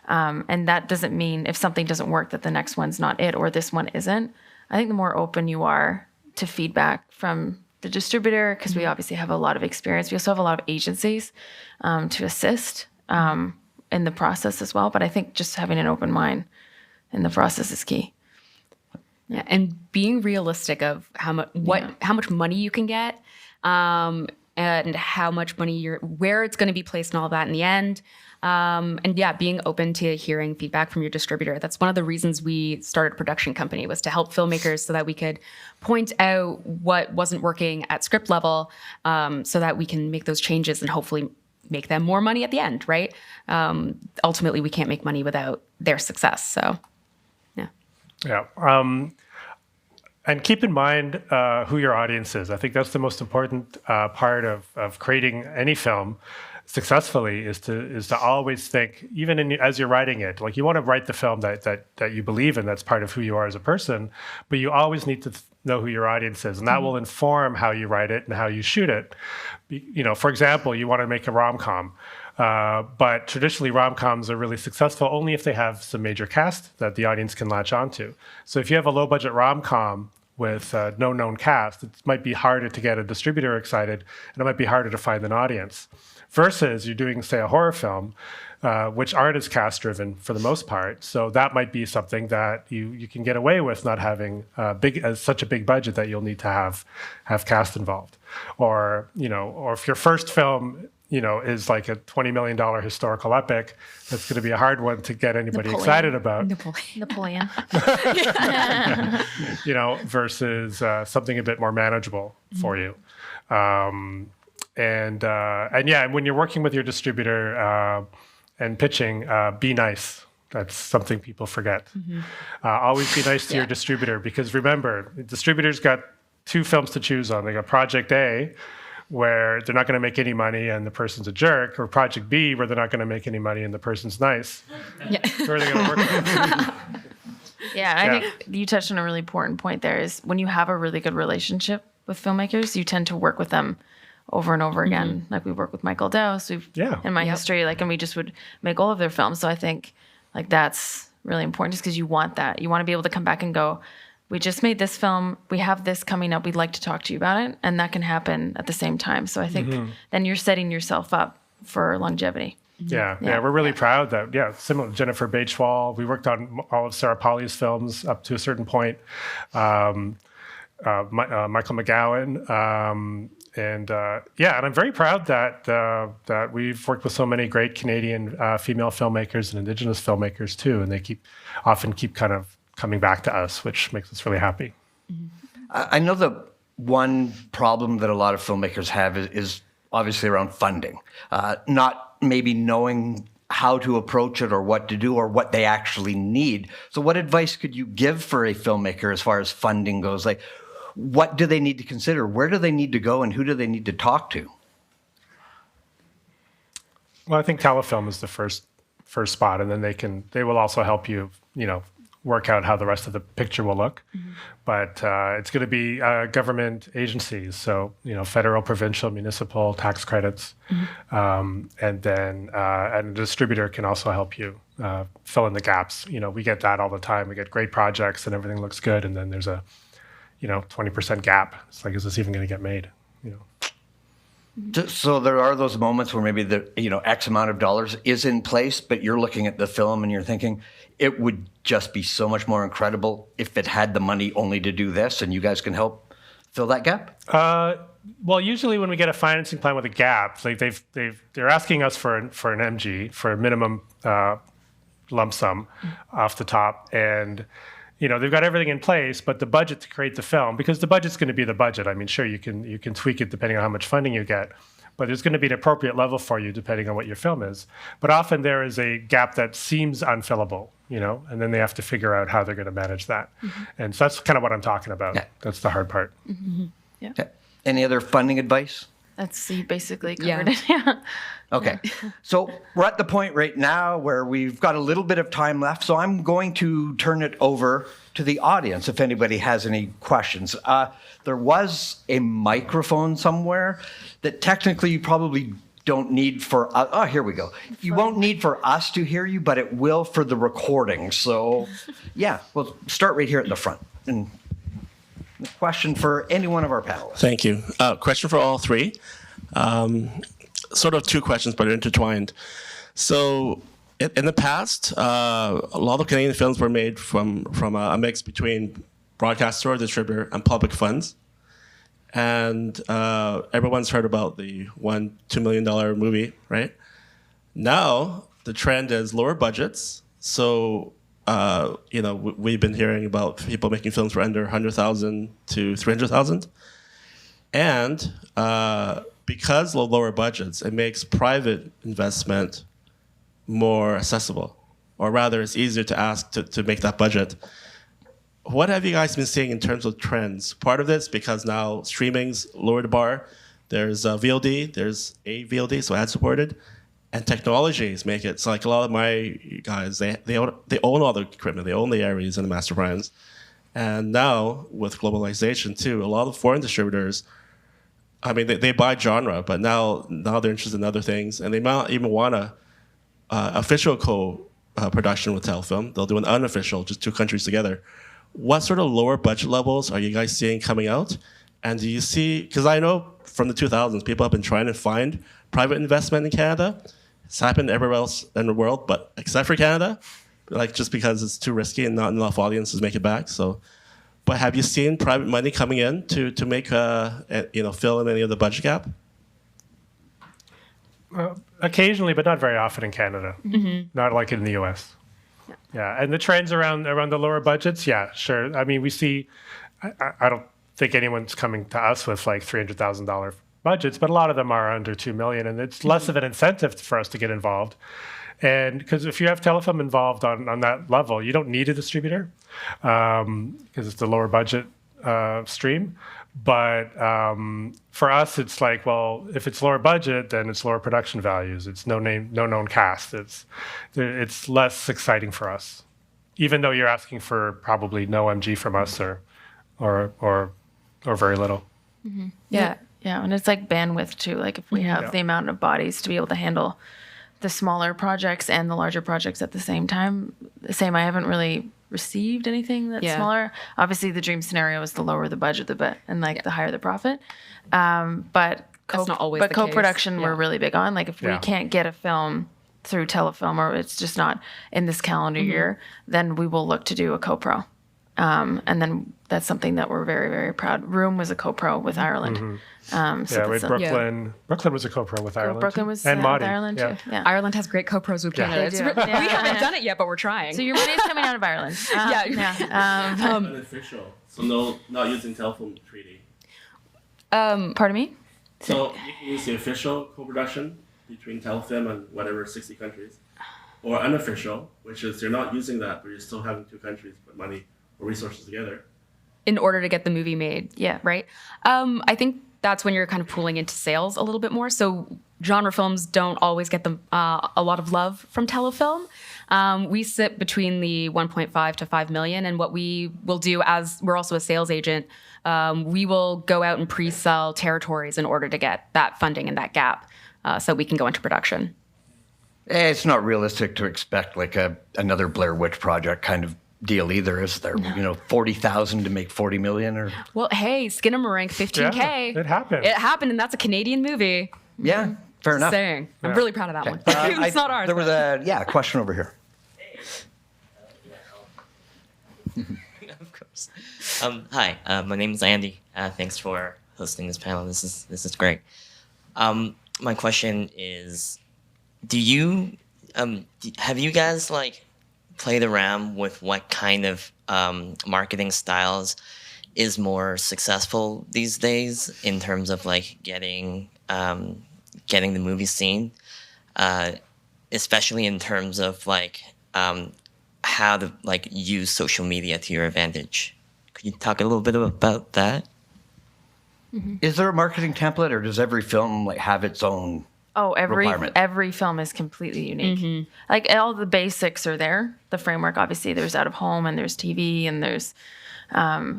And that doesn't mean if something doesn't work that the next one's not it or this one isn't. I think the more open you are to feedback from the distributor, because we obviously have a lot of experience. We also have a lot of agencies to assist in the process as well. But I think just having an open mind in the process is key. Yeah, and being realistic of how much money you can get, and how much money where it's going to be placed and all of that in the end. And yeah, being open to hearing feedback from your distributor. That's one of the reasons we started a production company, was to help filmmakers so that we could point out what wasn't working at script level, so that we can make those changes and hopefully make them more money at the end, right? Ultimately, we can't make money without their success. So, yeah. Yeah. And keep in mind who your audience is. I think that's the most important part of creating any film. successfully is to always think, even as you're writing it, like you want to write the film that you believe in, that's part of who you are as a person, but you always need to know who your audience is, and that will inform how you write it and how you shoot it. For example, you want to make a rom-com, but traditionally rom-coms are really successful only if they have some major cast that the audience can latch onto. So if you have a low-budget rom-com with no known cast, it might be harder to get a distributor excited, and it might be harder to find an audience. Versus you're doing, say, a horror film, which aren't as cast-driven for the most part. So that might be something that you can get away with not having such a big budget that you'll need to have cast involved. Or if your first film is like a $20 million historical epic, that's going to be a hard one to get anybody excited about. Napoleon. Versus something a bit more manageable for you. And when you're working with your distributor and pitching, be nice. That's something people forget. Always be nice to your distributor, because remember, the distributor's got two films to choose on. They got Project A, where they're not going to make any money and the person's a jerk, or Project B, where they're not going to make any money and the person's nice. Yeah. Who are they going to work with? I think you touched on a really important point there, is when you have a really good relationship with filmmakers, you tend to work with them over and over again. Like we work with Michael Dowse, in my history, and we just would make all of their films. So I think that's really important, just because you want that. You want to be able to come back and go, we just made this film, we have this coming up, we'd like to talk to you about it. And that can happen at the same time. So I think then you're setting yourself up for longevity. Yeah, we're really proud that, similar to Jennifer Bagewell, we worked on all of Sarah Polley's films up to a certain point. Michael McGowan, and I'm very proud that we've worked with so many great Canadian female filmmakers and Indigenous filmmakers too, and they often keep kind of coming back to us, which makes us really happy. I know the one problem that a lot of filmmakers have is obviously around funding, not maybe knowing how to approach it or what to do or what they actually need. So what advice could you give for a filmmaker as far as funding goes? Like, what do they need to consider? Where do they need to go, and who do they need to talk to? Well, I think Telefilm is the first spot, and then they will also help you, work out how the rest of the picture will look. But it's going to be government agencies, so federal, provincial, municipal tax credits, and then and a distributor can also help you fill in the gaps. We get that all the time. We get great projects and everything looks good, and then there's a 20% gap. It's like, is this even going to get made? So there are those moments where maybe the X amount of dollars is in place, but you're looking at the film and you're thinking it would just be so much more incredible if it had the money only to do this, and you guys can help fill that gap. Well, usually when we get a financing plan with a gap, they're asking us for an MG, for a minimum lump sum off the top, and they've got everything in place, but the budget to create the film, because the budget's going to be the budget. I mean, sure, you can tweak it depending on how much funding you get, but there's going to be an appropriate level for you depending on what your film is. But often there is a gap that seems unfillable, and then they have to figure out how they're going to manage that. And so that's kind of what I'm talking about. Yeah. That's the hard part. Yeah. Okay. Any other funding advice? You basically covered it. Yeah. Okay. So we're at the point right now where we've got a little bit of time left. So I'm going to turn it over to the audience if anybody has any questions. There was a microphone somewhere that technically you probably don't need for, here we go. You won't need for us to hear you, but it will for the recording. So we'll start right here at the front. And the question for any one of our panelists. Thank you. Question for all three. Sort of two questions, but they're intertwined. So, in the past, a lot of Canadian films were made from a mix between broadcaster, distributor, and public funds. And everyone's heard about the $2 million movie, right? Now, the trend is lower budgets. So, we've been hearing about people making films for under $100,000 to $300,000. And because of lower budgets, it makes private investment more accessible, or rather, it's easier to ask to make that budget. What have you guys been seeing in terms of trends? Part of this because now streaming's lowered the bar, there's VOD, there's AVOD, so ad supported, and technologies make it. So like a lot of my guys, they own all the equipment, they own the Aries and the Master Primes, and now with globalization too, a lot of foreign distributors, I mean, they buy genre, but now they're interested in other things, and they might even want a official production with Telefilm. They'll do an unofficial, just two countries together. What sort of lower budget levels are you guys seeing coming out? And do you see, because I know from the 2000s, people have been trying to find private investment in Canada. It's happened everywhere else in the world, but except for Canada, like just because it's too risky and not enough audiences make it back. So, but have you seen private money coming in to make fill in any of the budget gap? Occasionally, but not very often in Canada. Not like in the US. Yeah, and the trends around the lower budgets, yeah, sure. I mean, we see, I don't think anyone's coming to us with like $300,000 budgets, but a lot of them are under $2 million, and it's less of an incentive for us to get involved. And because if you have Telefilm involved on that level, you don't need a distributor because it's the lower budget stream. But for us, it's like, well, if it's lower budget, then it's lower production values. It's no known cast. It's less exciting for us, even though you're asking for probably no MG from us or very little. Yeah, and it's like bandwidth too. Like if we have the amount of bodies to be able to handle the smaller projects and the larger projects at the same time. I haven't really received anything that's smaller. Obviously, the dream scenario is the lower the budget, the higher the profit. But that's not always the case. Co-production we're really big on. Like if we can't get a film through Telefilm or it's just not in this calendar year, then we will look to do a co-pro. And then that's something that we're very, very proud. Room was a co-pro with Ireland. We had Brooklyn. Brooklyn was a co-pro with Ireland. Brooklyn was and with Maudie. Ireland too. Yeah. Ireland has great co-pros with Canada. They do. We haven't done it yet, but we're trying. So your money's coming out of Ireland. Unofficial, so not using Telefilm treaty. Pardon me? So you can use the official co-production between Telefilm and whatever 60 countries, or unofficial, which is you're not using that, but you're still having two countries put money or resources together in order to get the movie made. Yeah. Right. I think that's when you're kind of pooling into sales a little bit more. So genre films don't always get a lot of love from Telefilm. We sit between the 1.5 to 5 million, and what we will do, as we're also a sales agent, we will go out and pre-sell territories in order to get that funding and that gap, so we can go into production. It's not realistic to expect like another Blair Witch Project kind of deal either, is there? No. 40,000 to make 40 million, or well, hey, Skinnamarink, 15K. Yeah, it happened. It happened, and that's a Canadian movie. Yeah, fair enough. Saying, I'm really proud of that one. It's not ours. There was a question over here. Of course. Hi, my name is Andy. Thanks for hosting this panel. This is great. My question is, have you guys played around with what kind of marketing styles is more successful these days in terms of getting the movie seen, especially in terms of how to use social media to your advantage? Could you talk a little bit about that? Mm-hmm. Is there a marketing template, or does every film have its own? Oh, requirement? every film is completely unique. All the basics are there. The framework, obviously, there's out of home and there's TV and there's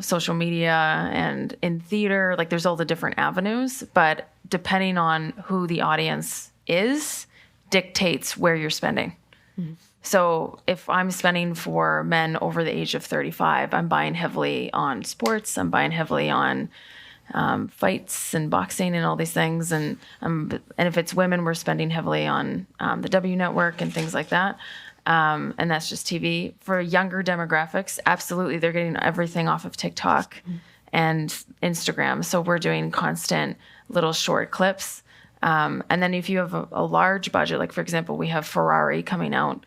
social media and in theater. There's all the different avenues, but depending on who the audience is, dictates where you're spending. So if I'm spending for men over the age of 35, I'm buying heavily on sports. I'm buying heavily on fights and boxing and all these things. And if it's women, we're spending heavily on the W Network and things like that. And that's just TV. For younger demographics, absolutely, they're getting everything off of TikTok and Instagram. So we're doing constant little short clips. And then if you have a large budget, for example, we have Ferrari coming out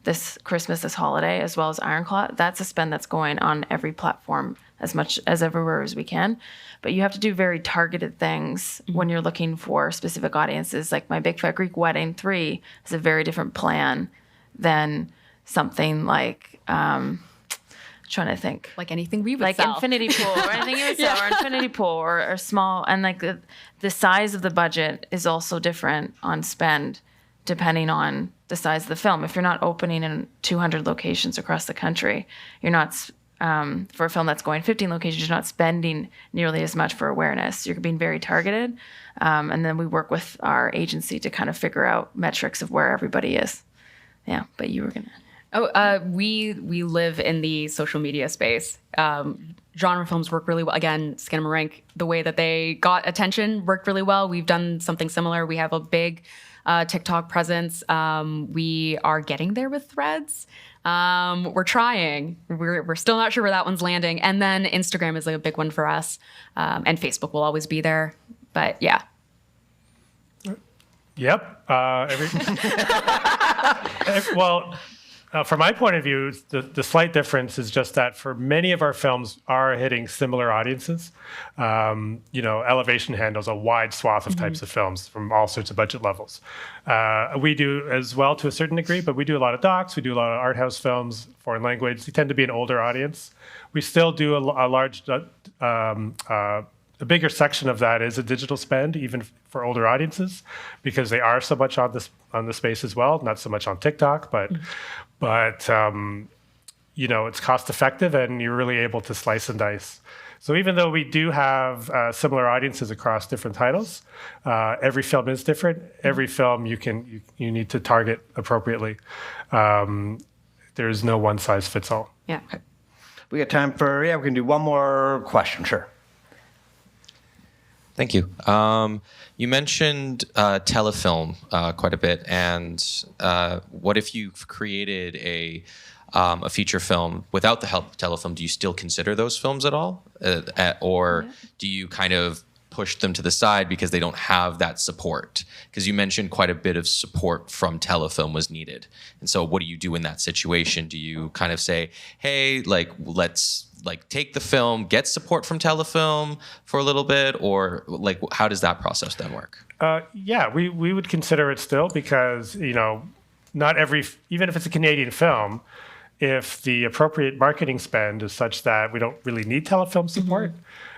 this Christmas, this holiday, as well as Ironclaw. That's a spend that's going on every platform as much as everywhere as we can. But you have to do very targeted things when you're looking for specific audiences. Like My Big Fat Greek Wedding 3 is a very different plan than something like trying to think. Like anything we would Like sell. Infinity Pool or anything you would sell, or Infinity Pool or small. And like the size of the budget is also different on spend depending on the size of the film. If you're not opening in 200 locations across the country, you're not, for a film that's going 15 locations, you're not spending nearly as much for awareness. You're being very targeted. And then we work with our agency to kind of figure out metrics of where everybody is. Yeah, but you were going to... We live in the social media space. Genre films work really well. Again, Skinamarink, the way that they got attention worked really well. We've done something similar. We have a big TikTok presence. We are getting there with Threads. We're trying. We're still not sure where that one's landing. And then Instagram is like a big one for us. And Facebook will always be there. But yeah. Yep. Well, from my point of view, the slight difference is just that for many of our films are hitting similar audiences. Elevation handles a wide swath of types of films from all sorts of budget levels. We do as well to a certain degree, but we do a lot of docs, we do a lot of art house films, foreign language. They tend to be an older audience. We still do a large, a bigger section of that is a digital spend, even for older audiences, because they are so much on the space as well. Not so much on TikTok, but it's cost effective and you're really able to slice and dice. So even though we do have similar audiences across different titles, every film is different. Every film you need to target appropriately. There's no one size fits all. Yeah. Okay. We got time for, we can do one more question. Sure. Thank you. You mentioned telefilm quite a bit, and what if you've created a feature film without the help of telefilm? Do you still consider those films at all, or do you kind of push them to the side because they don't have that support? Because you mentioned quite a bit of support from telefilm was needed, and so what do you do in that situation? Do you kind of say, "Hey, let's." Take the film, get support from telefilm for a little bit, or how does that process then work? We would consider it still because, not even if it's a Canadian film, if the appropriate marketing spend is such that we don't really need telefilm support.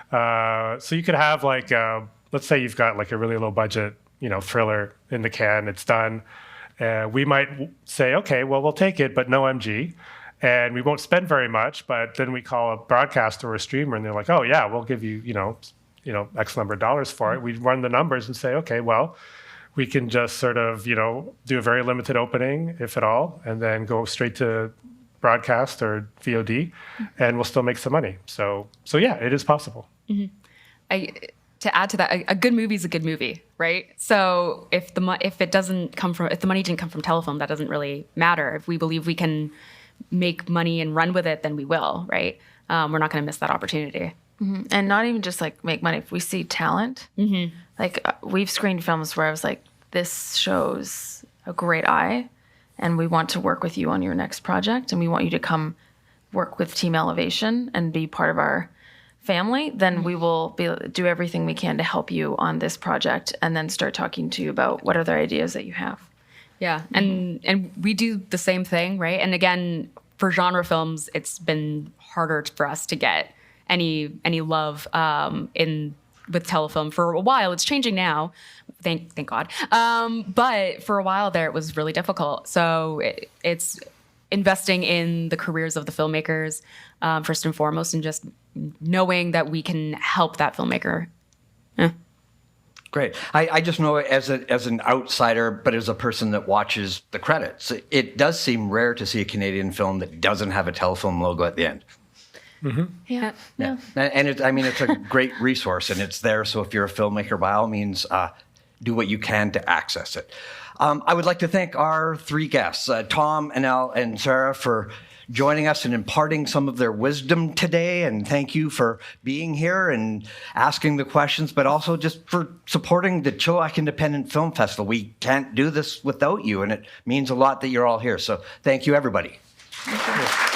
So you could have let's say you've got a really low budget, thriller in the can, it's done. We might say, okay, well, we'll take it, but no MG. And we won't spend very much, but then we call a broadcaster or a streamer, and they're like, "Oh yeah, we'll give you, X number of dollars for it." We run the numbers and say, "Okay, well, we can just sort of, do a very limited opening, if at all, and then go straight to broadcast or VOD, and we'll still make some money." So yeah, it is possible. Mm-hmm. To add to that, a good movie is a good movie, right? So if the money didn't come from telefilm, that doesn't really matter. If we believe we can make money and run with it, then we will, right? We're not going to miss that opportunity. Mm-hmm. And not even just make money. If we see talent, we've screened films where I was like, this shows a great eye and we want to work with you on your next project and we want you to come work with Team Elevation and be part of our family, then we will do everything we can to help you on this project and then start talking to you about what other ideas that you have. Yeah, and we do the same thing, right? And again, for genre films, it's been harder for us to get any love with telefilm for a while. It's changing now, thank God. But for a while there, it was really difficult. So it's investing in the careers of the filmmakers first and foremost, and just knowing that we can help that filmmaker. Great. I just know as an outsider, but as a person that watches the credits, it does seem rare to see a Canadian film that doesn't have a telefilm logo at the end. Mm-hmm. Yeah. And it's a great resource, and it's there. So if you're a filmmaker, by all means, do what you can to access it. I would like to thank our three guests, Tom, Anelle, and Sarah, for joining us and imparting some of their wisdom today. And thank you for being here and asking the questions, but also just for supporting the Chilliwack Independent Film Festival. We can't do this without you, and it means a lot that you're all here. So thank you, everybody. Thank you.